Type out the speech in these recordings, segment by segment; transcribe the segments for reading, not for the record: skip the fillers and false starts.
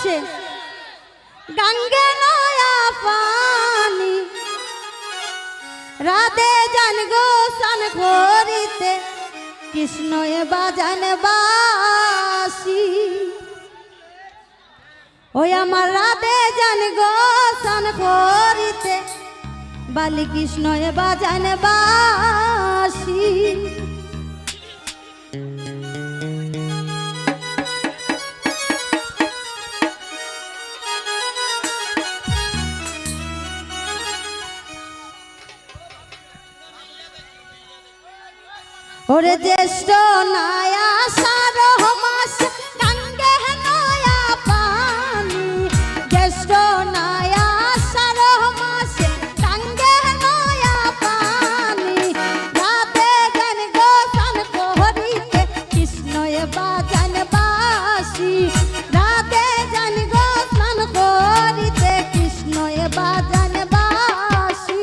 মাসে গঙ্গে নয়া পানি রাধে জান গো সান করিতে কৃষ্ণ এ বাজান বাসি ওই আমার রাধে জান গো সান করিতে বালি কৃষ্ণ এ বাজান বাসি ওরে জ্যেষ্ঠ নয়া সারহ মাস গঙ্গে নয়া পানি জ্যেষ্ঠ নয়া সারহ মাস গঙ্গে নয়া পানি রাধে জান গো সান করিতে কৃষ্ণ এ বাজান বাসি রাধে জান গো সান করিতে কৃষ্ণ এ বাজান বাসি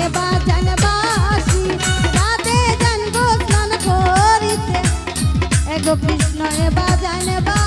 এবার জানবাসি রাতে জানবো স্নান করিতে এগো কৃষ্ণ এবার জানবা